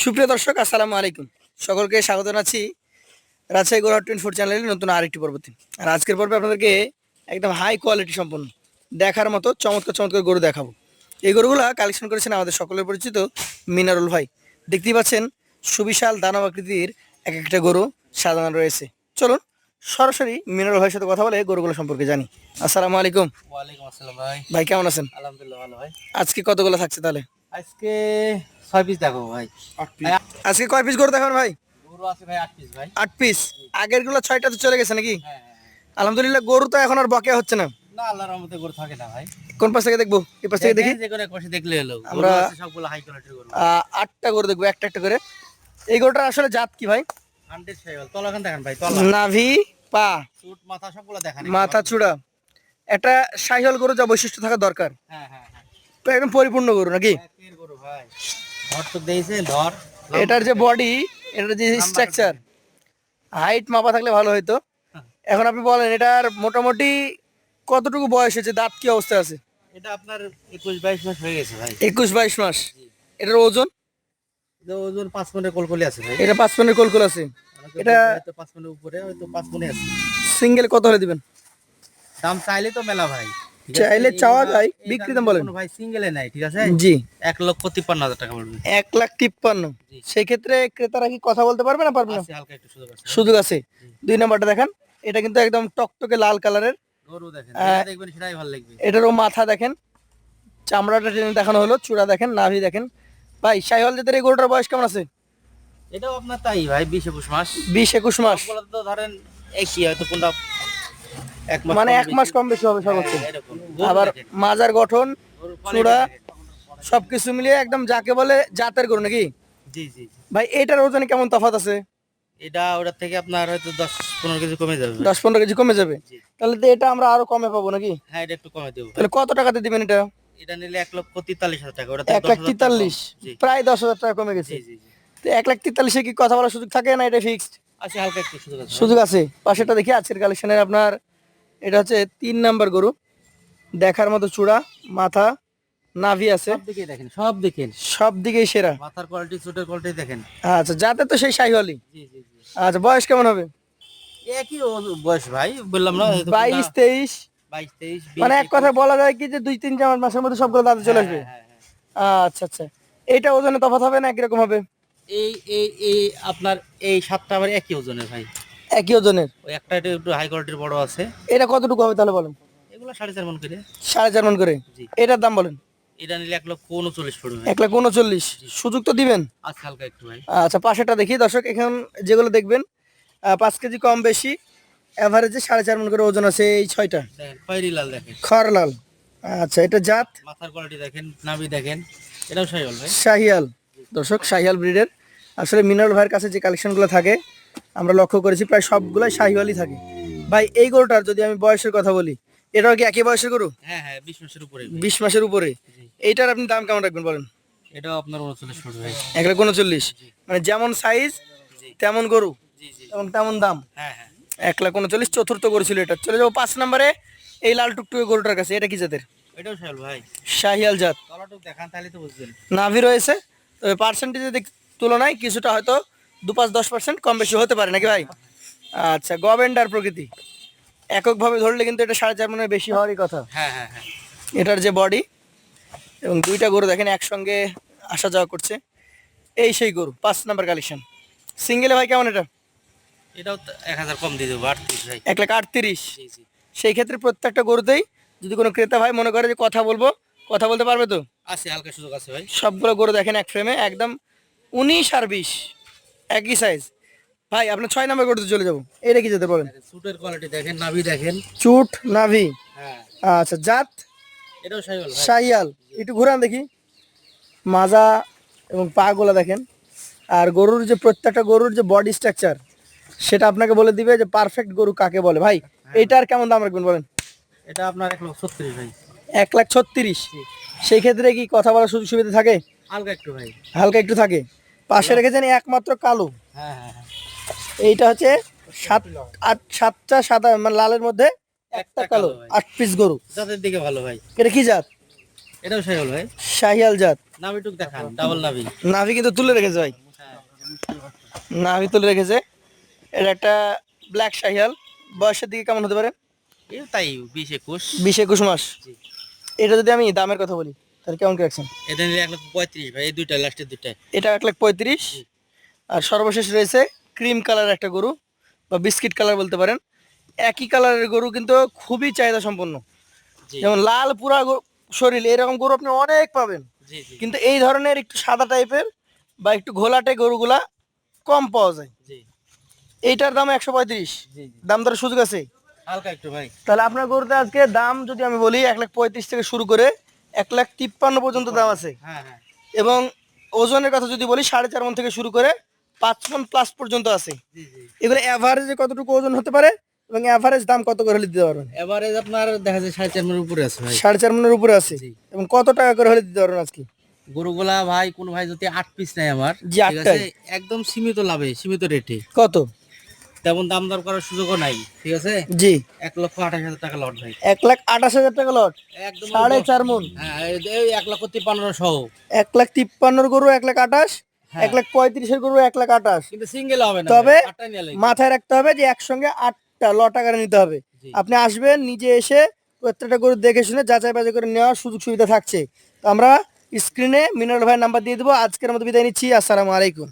সুপ্রিয় দর্শক, আসসালামু আলাইকুম। সকলকে স্বাগত জানাচ্ছি রাজশাহী গরুহাট 24 চ্যানেলের নতুন আরেকটি পর্বতে। আর আজকের পর্বে আপনাদেরকে একদম হাই কোয়ালিটি সম্পন্ন দেখার মতো চমৎকার চমৎকার গরু দেখাবো। এই গরুগুলা কালেকশন করেছেন আমাদের সকলের পরিচিত মিনারুল ভাই। দেখতেই পাচ্ছেন সুবিশাল দানব আকৃতির এক একটা গরু সাজানো রয়েছে। চলুন সরাসরি মিনারুল ভাইয়ের সাথে কথা বলে গরুগুলো সম্পর্কে জানি। আসসালামু আলাইকুম। ওয়ালাইকুম আসসালাম ভাই। ভাই কেমন আছেন? আলহামদুলিল্লাহ ভালো ভাই। আজকে কতগুলো থাকছে তাহলে? আজকে 6 পিস দেখো ভাই। 8 পিস। আজকে কয় পিস গরু দেখাবেন ভাই? গরু আছে ভাই 8 পিস ভাই। 8 পিস। আগের গুলো 6টা তো চলে গেছে নাকি? হ্যাঁ। আলহামদুলিল্লাহ, গরু তো এখন আর বকেয়া হচ্ছে না। না, আল্লাহর রহমতে গরু থাকে না ভাই। কোন পাশ থেকে দেখবো? এই পাশ থেকে দেখি। যে কোনো এক পাশে দেখলে হলো। আমরা গরু আছে সবগুলো হাই কোয়ালিটির গরু। 8টা গরু দেখবো একটা একটা করে। এই গরুটার আসলে জাত কি ভাই? 100 শাইওয়াল। তলাখান দেখেন ভাই, তলা। নাভি, পা, চুট, মাথা সবগুলো দেখেন। মাথা চূড়া। একটা শাহিওয়াল গরু যা বৈশিষ্ট্য থাকা দরকার। হ্যাঁ। তো একদম পরিপূর্ণ গরু নাকি? একের গরু ভাই। ধর তো দেইছেন, ধর। এটার যে বডি, এটার যে স্ট্রাকচার, হাইট মাপা থাকলে ভালো হতো। এখন আপনি বলেন এটার মোটামুটি কতটুকু বয়স হয়েছে, দাঁত কি অবস্থা আছে? এটা আপনার 21-22 মাস হয়ে গেছে ভাই। 21-22 মাস। এটার ওজন? এটা ওজন 5 মণের কলকলি আছে ভাই। এটা 5 পনের কোলকোল আছে। এটা তো 5 মণের উপরে, হয়তো 5 মণে আছে। সিঙ্গেল কত হলে দিবেন? দাম চাইলে তো মেলা ভাই। চাইলে চাওয়া যায়, বিক্রি দাম বলেন। ভাই সিঙ্গেলে নাই, ঠিক আছে? জি। 1,53,000 টাকা পড়বে। 1,53,000। সেই ক্ষেত্রে ক্রেতারা কি কথা বলতে পারবে না পারবে না? আছে, হালকা একটু সুযোগ আছে। সুযোগ আছে। 2 নাম্বারটা দেখেন। এটা কিন্তু একদম টকটকে লাল কালারের গরু দেখেন, যেটা দেখবেন সেটাই ভালো লাগবে। এটারও মাথা দেখেন, চামড়াটা টেনে দেখানো হলো, চূড়া দেখেন, নাভি দেখেন। ভাই শাহিওয়াল জাতের এই গরুটার বয়স কেমন আছে? এটাও আপনার তাই ভাই, 20-21 মাস। 20-21 মাস। সবগুলো তো ধরেন একই, হয়তো কোনটা 1 মাস মানে কম 1 মাস কম বেশি হবে সর্বোচ্চ। হ্যাঁ, এরকম। গরু আবার দেখেন, মাজার গঠন, গরুর quality চূড়া, দেখেন। সবকিছু মিলিয়ে একদম যাকে বলে জাতের গরু নাকি? জি। ভাই এটার ওজনে কেমন তফাৎ আছে? এটা ওটার থেকে আপনার হয়তো 10-15 কেজি কমে যাবে ভাই। 10-15 কেজি কমে যাবে। জি। তাহলে তো এটা আমরা আরো কমে পাবো নাকি? হ্যাঁ, এটা একটু কমে দেবো। তাহলে কত টাকাতে দিবেন এটা? এটা নিলে 1,43,000 টাকা, ওটা 1,43,000, জি। প্রায় 10,000 টাকা কমে গেছে। জি। তো 1,43,000 কি কথা বলার সুযোগ থাকে না? এটা ফিক্সড আছে, হালকা একটু সুযোগ আছে। সুযোগ আছে। পাশেরটা দেখি আজকের কালেকশনের আপনার। এটা হচ্ছে 3 নাম্বার গরু। দেখার মতো চূড়া, মাথা, নাভি আছে, সব দিকে দেখেন, সব দেখেন। সব দিকেই সেরা। মাথার কোয়ালিটি, চুটের কোয়ালিটি দেখেন। আচ্ছা, যাতে তো সেই শাহিওয়ালি। জি। আচ্ছা, বয়স কেমন হবে? একই বয়স ভাই, বললাম না, 22-23। 22-23, মানে এক কথা বলা যায় কি যে 2-3 মাসের মধ্যে সবগুলো দাঁতে চলে আসবে। আচ্ছা। এইটা ওজনে তফাৎ হবে না একই রকম হবে? এই এই এই আপনার এই 7টা আবার একই ওজনের ভাই। একই ওজনের। ওই একটা একটু হাই কোয়ালিটির বড় আছে। এটা কতটুকু হবে তাহলে বলেন? এগুলো 4.5 মণ করে। 4.5 মণ করে। জি। এটার দাম বলেন? এটা নিলে 1,39,000 পড়বে ভাই। 1,39,000। সুযোগ তো দিবেন? আচ্ছা, হালকা একটু ভাই। আচ্ছা, পাশেরটা দেখি দর্শক। এখন যেগুলো দেখবেন 5 কেজি কম বেশি, এভারেজে 4.5 মণ করে ওজন আছে এই 6টা। দেখেন খয়েরি লাল দেখেন। খরলাল। আচ্ছা, এটা জাত? মাথার কোয়ালিটি দেখেন, নাভি দেখেন। এটাও শাহিওয়াল ভাই। শাহিয়াল। দর্শক, শাহিয়াল ব্রিডের আসলে মিনারুল ভাইয়ের কাছে যে কালেকশনগুলো থাকে আমরা লক্ষ্য করেছি প্রায় সবগুলাই শাহিওয়ালই থাকে। ভাই এই গরুটার যদি আমি বয়সের কথা বলি, এটাও কি একই বয়সের গরু? হ্যাঁ, 20 মাসের উপরে। 20 মাসের উপরে। জি। এইটার আপনি দাম কেমন রাখবেন বলেন? এটাও আপনার 39 পড়বে ভাই। 1,39,000। মানে যেমন সাইজ জি। তেমন গরু জি। এবং তেমন দাম। হ্যাঁ। 1,39,000। চতুর্থ গরু ছিল এটা। চলে যাবো 5 নম্বরে এই লাল টুকটুকে গরুটার কাছে। এটা কি জাতের? এটাও শাহিওয়াল ভাই। শাহিয়াল জাত। তলাটুক দেখান তাহলে তো বুঝবেন। নাভি রয়েছে, তবে পার্সেন্টেজের তুলনায় কিছুটা হয়তো 2-5-10% কম বেশি হতে পারে নাকি ভাই? আচ্ছা, গভেন্ডার প্রকৃতি। এককভাবে ধরলে কিন্তু এটা 4.5 মণের বেশি হওয়ারই কথা। হ্যাঁ। এটার যে বডি এবং 2টা গরু দেখেন একসঙ্গে আসা যাওয়া করছে। এই সেই গরু 5 নাম্বার কালেকশন। সিঙ্গেলে ভাই কেমন এটা? এটাও তো 1,000 কম দিয়ে দেবো, 38 ভাই। 1,38,000। জি। সেই ক্ষেত্রে প্রত্যেকটা গরুতেই যদি কোনো ক্রেতা ভাই মনে করে যে কথা বলবো, কথা বলতে পারবে তো? আছে, হালকা সুযোগ আছে ভাই। সবগুলো গরু দেখেন এক ফ্রেমে, একদম 19 আর 20 একই সাইজ। ভাই আপনার 6 নাম্বার গরুতে চলে যাবো। এটা কি যেতে বলেন? সুটের কোয়ালিটি দেখেন, নাভি দেখেন। চুট, নাভি। হ্যাঁ। আচ্ছা, জাত? এটাও শাহিওয়াল ভাই। শাহিয়াল। একটু ঘুরান দেখি। মাজা এবং পা গুলা দেখেন। আর গরুর যে প্রত্যেকটা গরুর যে বডি স্ট্রাকচার সেটা আপনাকে বলে দিবে যে পারফেক্ট গরু কাকে বলে। ভাই এইটার কেমন দাম রাখবেন বলেন? এটা আপনার 1,36,000 ভাই। 1,36,000। সেই ক্ষেত্রে কি কথা বলার সুযোগ সুবিধা থাকে? হালকা একটু ভাই। হালকা একটু থাকে। পাশে রেখেছেন একমাত্র কালো। হ্যাঁ। এইটা হচ্ছে 7টা সাদা, মানে লালের মধ্যে একটা কালো। 8 পিস গরু। জাতের দিকে ভালো ভাই। এটা কি জাত? এটাও শাহিওয়াল ভাই। শাহিয়াল জাত। নাভিটুক দেখান, ডাবল নাভি। নাভি কিন্তু তুলে রেখেছে ভাই। নাভি তুলে রেখেছে। এটা একটা ব্ল্যাক শাহিয়াল, বয়সের দিকে কেমন হতে পারে? এই তাই 20-21। 20-21 মাস। জি। এটা যদি আমি দামের কথা বলি তাহলে কেমন কি রাখছেন? এটা নিলে 1,35,000 ভাই, এই দুইটা লাস্টের দুইটা। এটা 1,35,000। জি। আর সর্বশেষ রয়েছে ক্রিম কালার একটা গরু বা বিস্কিট কালার বলতে পারেন। একই কালারের গরু কিন্তু খুবই চাহিদা সম্পন্ন। জি যেমন লাল পুরা শরীর এরকম গরু আপনি অনেক পাবেন, জি জি কিন্তু এই ধরনের একটু সাদা টাইপের বা একটু ঘোলাটে গরুগুলা কম পাওয়া যায়। জি এইটার দাম 135। জি জি। দাম দরের সুযোগ আছে? হালকা একটু ভাই। তাহলে আপনার গরুতে আজকে দাম যদি আমি বলি 1,35,000 থেকে শুরু করে 1,53,000 পর্যন্ত দাম আছে। হ্যাঁ হ্যাঁ। এবং ওজনের কথা যদি বলি 4.5 মণ থেকে শুরু করে 5 মণ প্লাস পর্যন্ত আছে। জি জি। এগুলো অ্যাভারেজে কতটুকু ওজন হতে পারে এবং অ্যাভারেজ দাম কত করে হলে দিতে পারবেন? এভারেজ আপনার দেখা যায় 4.5 উপরে আছে ভাই। 4.5 মণের উপরে আছে। জি। এবং কত টাকা করে হলে দিতে পারবেন আজকে? গরুগুলা ভাই, কোন ভাই যদি 8 পিস নেয় আমার, জি, ঠিক আছে, 8টাই। একদম সীমিত লাভে, সীমিত রেটে, কত? তেমন দাম দর করার সুযোগও নাই, ঠিক আছে। জি। 1,28,000 টাকা লট ভাই। 1,28,000 টাকা লট। একদম 4.5 মণ। হ্যাঁ, এই 1,53,000 সহ। 1,53,000 গরু 1,28,000, হ্যাঁ। 1,35,000 গরু 1,28,000। কিন্তু সিঙ্গেল হবে না তবে ভাই, 8টা নিয়ে লাগবে। মাথায় রাখতে হবে যে একসঙ্গে 8টা লট আকারে নিতে হবে। জি। আপনি আসবেন নিজে এসে প্রত্যেকটা গরু দেখে শুনে যাচাই বাছাই করে নেওয়ার সুযোগ সুবিধা থাকছে। তো আমরা স্ক্রিনে মিনারেল ভাইয়ের নাম্বার দিয়ে দেবো। আজকের মতো বিদায় নিচ্ছি। আসসালামু আলাইকুম।